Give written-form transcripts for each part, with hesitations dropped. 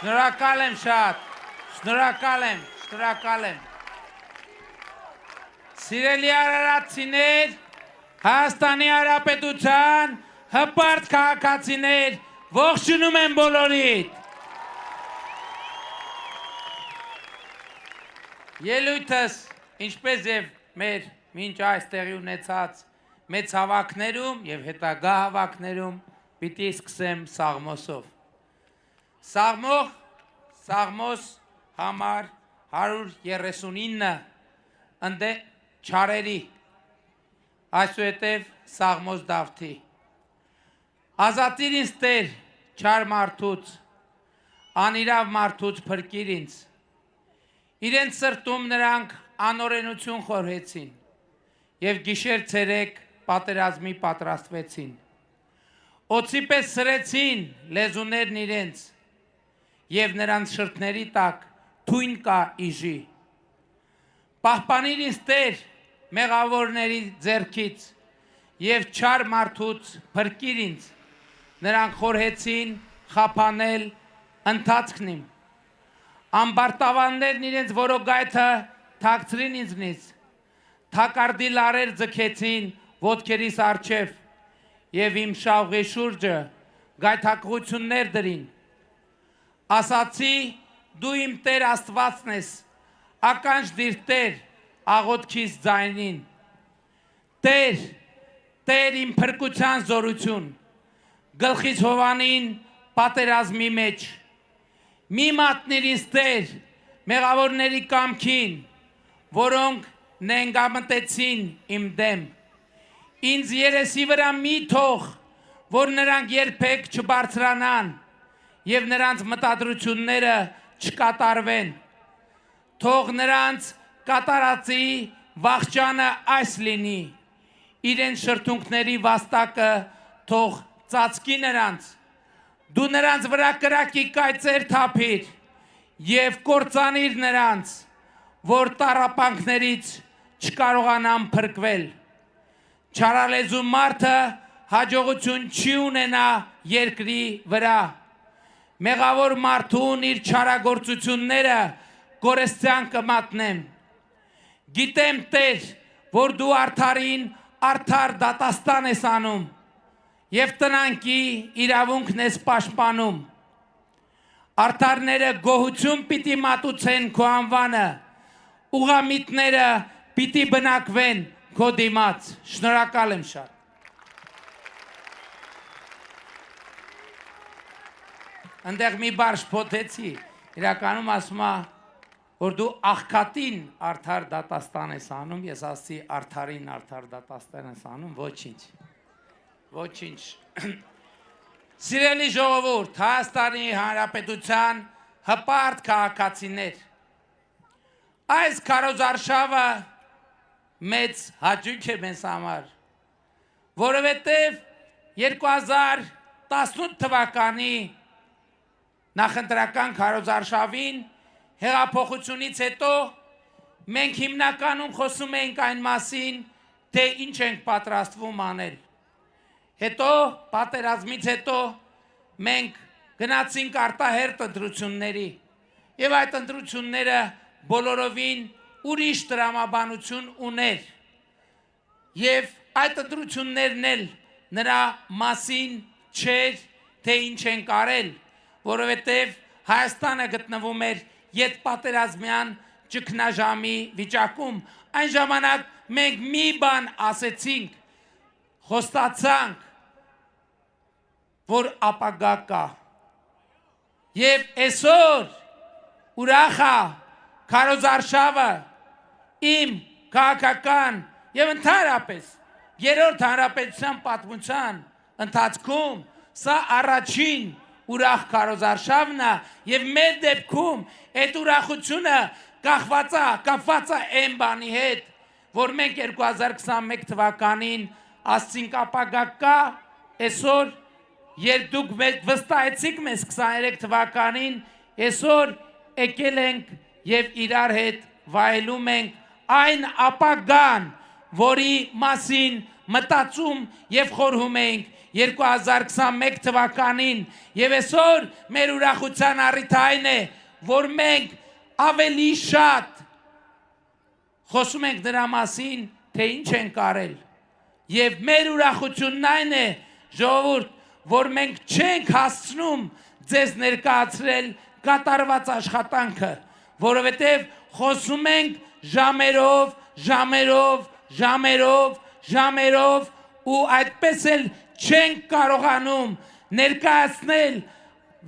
Շնորհակալ եմ շատ, շնորհակալ եմ։ Սիրելի արարածիներ, Հայաստանի Հանրապետության հպարտ քաղաքացիներ, ողջունում եմ բոլորիդ։ Ելույթս, ինչպես եւ մեր մինչ այս տեղի ունեցած մեծ հավաքներում եւ հետագա հավաքներում պիտի սկսեմ Սաղմոսով։ Սաղմոս համար 139 ընդ չարերի, այսուհետև Սաղմոս Դավթի։ Ազատիր ինձ Տեր չար մարդուց, անիրավ մարդուց փրկիր ինձ։ Իրենց սրտում նրանք անօրենություն խորհեցին եւ գիշեր ցերեկ պատերազմի պատրաստվեցին։ Օծի պես սրեցին լեզուներն իրենց եւ նրանց շրթների տակ թույն կա իժի։ Պահպանիր ինձ Տեր մեղավորների ձեռքից եւ չար մարդուց փրկիր ինձ։ Նրանք խորհեցին խափանել ընթացքն իմ։ Ամբարտավաններն իրենց որոգայթը թաքցրին ինձնից, թակարդի լարեր ձգեցին ոտքերիս առջև եւ իմ շավղի շուրջը գայթակղություններ դրին։ Ասացի դու իմ Տեր Աստվածն ես, ականջ դիր Տեր աղոթքիս ձայնին։ Տեր իմ փրկության զորություն, գլխից հովանին պատերազմի մեջ։ Մի մատնիր ինձ Տեր մեղավորների կամքին, որոնք նենգամտեցին իմ դեմ։ Ինձ երեսի վրա մի թող, որ նրանք երբեք չբարձրանան եւ նրանց մտադրությունները չկատարվեն։ Թող նրանց կատարածի վախճանը այս լինի, իրեն շրթունքների վաստակը թող ծածկի նրանց։ Դու նրանց վրա կրակի կայծեր թափիր եւ կործանիր նրանց, որ տառապանքներից չկարողանան փրկվել։ Չարալեզու մարդը հաջողություն չի ունենա երկրի վրա։ Մեղավոր մարդուն իր չարագործությունները կորստյան կմատնեմ։ Գիտեմ Տեր, որ դու արդարին արդար դատաստան ես անում եւ տնանքի իրավունքն ես պաշտպանում։ Արդարները գոհություն պիտի մատուցեն քո անվանը, ուղամիտները պիտի բնակվեն քո դիմաց։ Շնորհակալ եմ շատ։ Այնտեղ մի բառ շփոթեցի, իրականում ասում է, որ դու աղքատին արդար դատաստան ես անում, ես ասացի արդարին արդար դատաստան ես անում, ոչինչ։ Սիրելի ժողովուրդ, Հայաստանի Հանրապետության հպարտ քաղաքացիներ, այս քարոզարշավը մեծ հաճույք է մեզ համար, որովհետև 2018 թվականի նախընտրական քարոզարշավին հեղափոխությունից հետո մենք հիմնականում խոսում էինք այն մասին, թե ինչ ենք պատրաստվում անել։ Հետո պատերազմից հետո մենք գնացինք արտահերթ ընտրությունների եւ այդ ընտրությունները բոլորովին ուրիշ տրամաբանություն ուներ եւ այդ ընտրություններն էլ նրա մասին չէր, թե ինչ են կարել, որովհետեւ Հայաստանը գտնվում էր ետպատերազմյան ճգնաժամի վիճակում։ Այն ժամանակ մենք մի բան ասեցինք, խոստացանք, որ ապագա կա։ Եվ այսօր ուրախ է քարոզարշավը իմ քաղաքական եւ ընդհանրապես երրորդ հանրապետության պատմության ընթացքում սա առաջին ուրախ քարոզարշավն է եւ մեր դեպքում այդ ուրախությունը կապված է այն բանի հետ, որ մենք 2021 թվականին ասցինք ապագա կա, այսօր երբ դուք վստահեցիք մեզ 23 թվականին, այսօր եկել ենք եւ իրար հետ վայելում ենք այն ապագան, որի մասին մտածում եւ խորհում ենք 2021 թվականին եւ այսօր մեր ուրախության առիթը այն է, որ մենք ավելի շատ խոսում ենք դրա մասին, թե ինչ ենք արել եւ մեր ուրախությունն այն է, ժողովուրդ, որ մենք չենք հասցնում ձեզ ներկայացրել կատարված աշխատանքը, որովհետեւ խոսում ենք ժամերով ու այդպես էլ չենք կարողանում ներկայացնել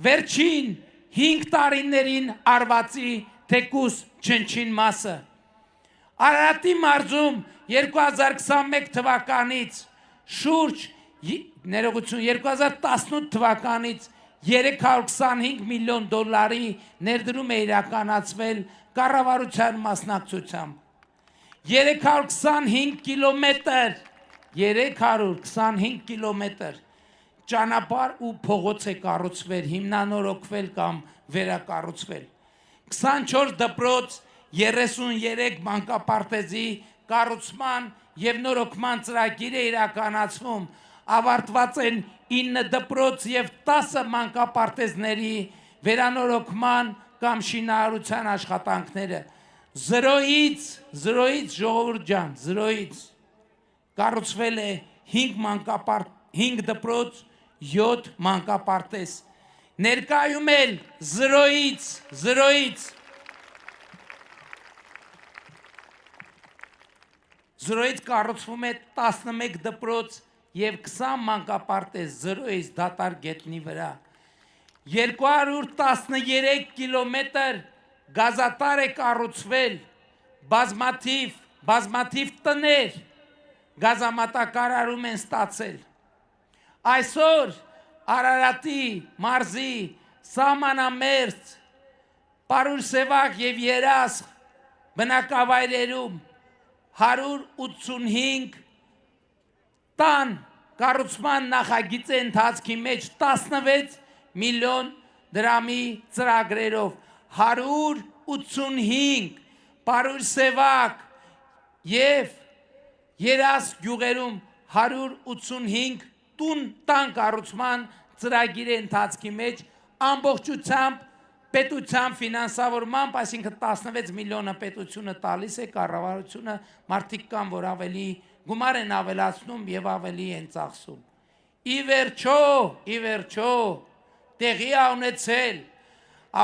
վերջին 5 տարիներին արվածի թեկուս չնչին մասը։ Արարատի մարզում 2021 թվականից շուրջ 2018 թվականից 325 միլիոն դոլարի ներդրում է իրականացվել կառավարության մասնակցությամբ։ 325 կիլոմետր ճանապարհ ու փողոց է կառուցվել, հիմնանորոգվել կամ վերակառուցվել։ 24 դպրոց, 33 մանկապարտեզի կառուցման եւ նորոգման ծրագիր է իրականացվում, ավարտված են 9 դպրոց եւ 10 մանկապարտեզների վերանորոգման կամ շինարարության աշխատանքները։ Զրոյից ժողովուրդ ջան, զրոյից կառուցվել է 5 դպրոց, 7 մանկապարտեզ։ Ներկայում էլ զրոյից կառուցվում է 11 դպրոց եւ 20 մանկապարտեզ զրոյից դատարկ գետնի վրա։ 213 կիլոմետր գազատար է կառուցվել, բազմաթիվ տներ գազամատակարարում են ստացել։ Այսօր Արարատի մարզի սահմանամերձ Պարուրսևակ եւ Երասխ բնակավայրերում 185 տան կառուցման նախագիծի ընթացքի մեջ 16 միլիոն դրամի ծրագրերով 185 Պարուրսևակ եւ Երասխ գյուղերում 185 տան կառուցման ծրագիրի ընթացքի մեջ ամբողջությամբ պետության ֆինանսավորմամբ, այսինքն 16 միլիոնը պետությունը տալիս է, կառավարությունը մարդիկ կան, որ ավելի գումար են ավելացնում եւ ավելի են ծախսում։ Ի վերջո տեղի ունեցել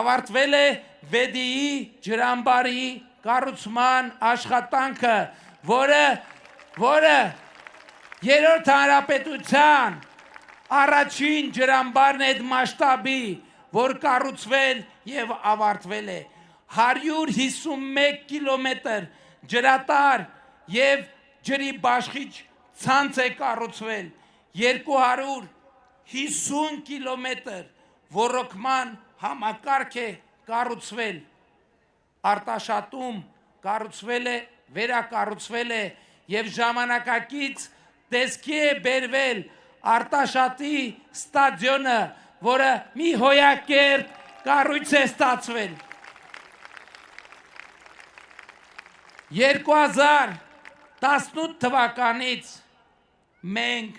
ավարտվել է Վեդիի ջրամբարի կառուցման աշխատանքը, որը Երրորդ հանրապետության առաջին ջրամբարն է այդ մասշտաբի, որ կառուցվել եւ ավարտվել է։ 151 կիլոմետր ջրատար եւ ջրի բաշխիչ ցանց է կառուցվել, 250 կիլոմետր ոռոգման համակարգ է կառուցվել, Արտաշատում կառուցվել է, վերակառուցվել է եւ ժամանակակից տեսքի է բերվել Արտաշատի ստադիոնը, որը մի հոյակերտ կառույց է ստացվել։ 2018 թվականից մենք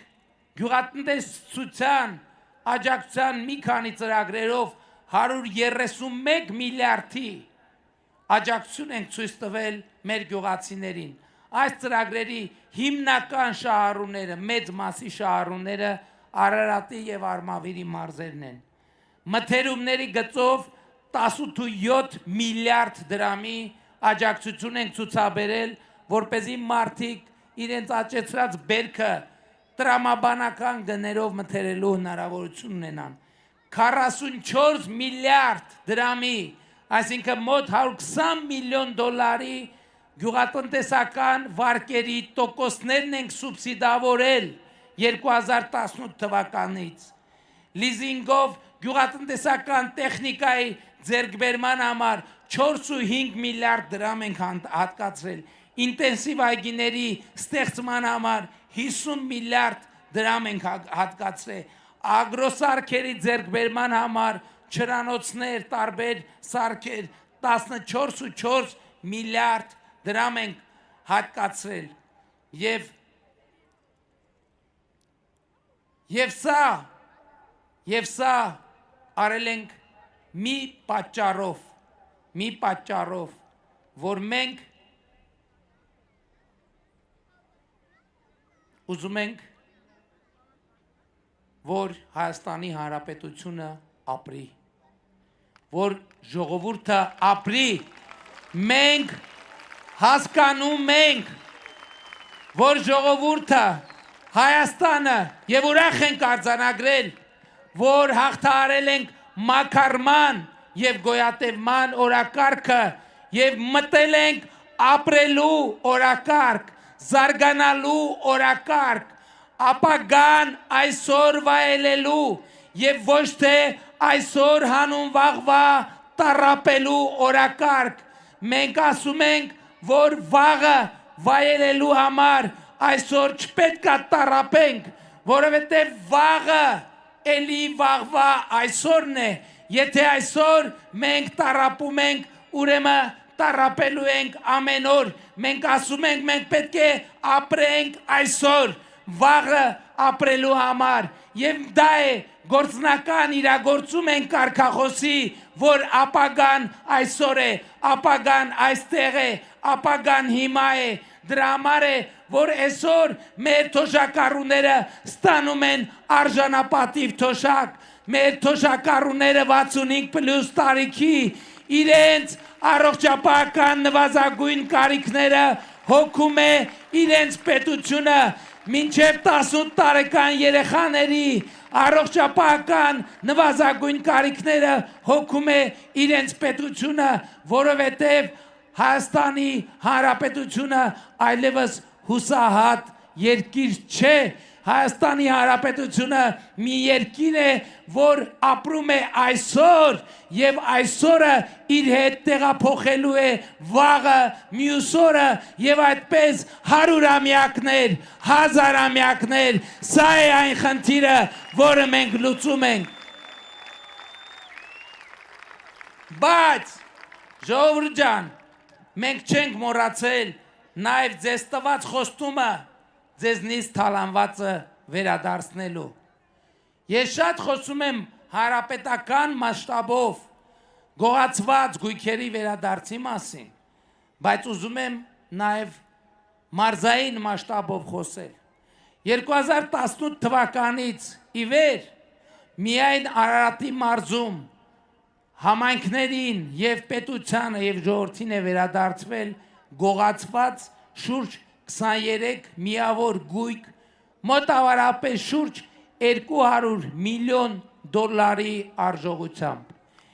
գյուղատնտեսության աջակցության մի քանի ծրագրերով 131 միլիարդի աջակցություն ենք ցույց տվել մեր գյուղացիներին։ Այս ծրագրերի հիմնական շահառուները, մեծ մասի շահառուները Արարատի եւ Արմավիրի մարզերն են։ Մթերումների գծով 18 միլիարդ դրամի աջակցություն ենք ցուցաբերել, որպեսզի մարդիկ իրենց աճեցրած բերքը տրամաբանական գներով մթերելու հնարավորություն ունենան։ 44 միլիարդ դրամի, այսինքն մոտ 120 միլիոն դոլարի գյուղատնտեսական վարկերի տոկոսներն ենք սուբսիդավորել 2018 թվականից։ Լիզինգով գյուղատնտեսական տեխնիկայի ձեռքբերման համար 4.5 միլիարդ դրամ ենք հատկացրել, ինտենսիվ այգիների ստեղծման համար 50 միլիարդ դրամ ենք հատկացրել, ագրոսարքերի ձեռքբերման համար չրանոցներ, տարբեր սարքեր 14.4 միլիարդ դրամ ենք հատկացրել Եվ սա արել ենք մի պատճառով, որ մենք ուզում ենք, որ Հայաստանի Հանրապետությունը ապրի, որ ժողովուրդը ապրի, մենք հասկանում ենք, որ ժողովուրդը Հայաստանը եւ ուրախ ենք արձանագրել, որ հաղթահարել ենք մաքարման եւ գոյատևման օրակարգը եւ մտել ենք ապրելու օրակարգ, զարգանալու օրակարգ, ապագան այսօր վայելելու եւ ոչ թե այսօր հանուն վաղվա տառապելու օրակարգ։ Մենք ասում ենք, որ վաղը վայելելու համար այսօր չպետք է տառապենք, որովհետև վաղը էլի վաղվա այսօրն է, եթե այսօր մենք տառապում ենք, ուրեմն տառապելու ենք ամեն օր, մենք ասում ենք, մենք պետք է ապրենք այսօր, վաղը ապրելու համար, եւ դա է գործնական իրագործում ենք կարգախոսի, որ ապագան այսօր է, ապագան այստեղ է, ապագան հիմա է, դրա համար է, որ այսօր մեր թոշակառուները ստանում են արժանապատիվ թոշակ, մեր թոշակառուները 65+ տարիքի իրենց առողջապահական նվազագույն կարիքները հոգում է իրենց պետությունը, մինչև 18 տարեկան երեխաների առողջապահական նվազագույն կարիքները հոգում է իրենց պետությունը, որովհետև Հայաստանի Հանրապետությունը այլևս հուսահատ երկիր չէ, Հայաստանի Հանրապետությունը մի երկիր է, որ ապրում է այսօր եւ այսօրը իր հետ տեղափոխելու է վաղը, մյուս օրը եւ այդպես 100-ամյակներ, 1000-ամյակներ, սա է այն խնդիրը, որը մենք լուծում ենք։ Բայց ժողովուրդ ջան, մենք չենք մոռացել նաև ձեզ տված խոստումը ձեզնից թալանվածը վերադարձնելու։ Ես շատ խոսում եմ հանրապետական մասշտաբով գողացված գույքերի վերադարձի մասին, բայց ուզում եմ նաև մարզային մասշտաբով խոսել։ 2018 թվականից ի վեր միայն Արարատի մարզում համայնքներին եւ պետությանը եւ ժողովրդին է վերադարձվել գողացված շուրջ 23 միավոր գույք, մոտավորապես շուրջ $200 միլիոն արժողությամբ։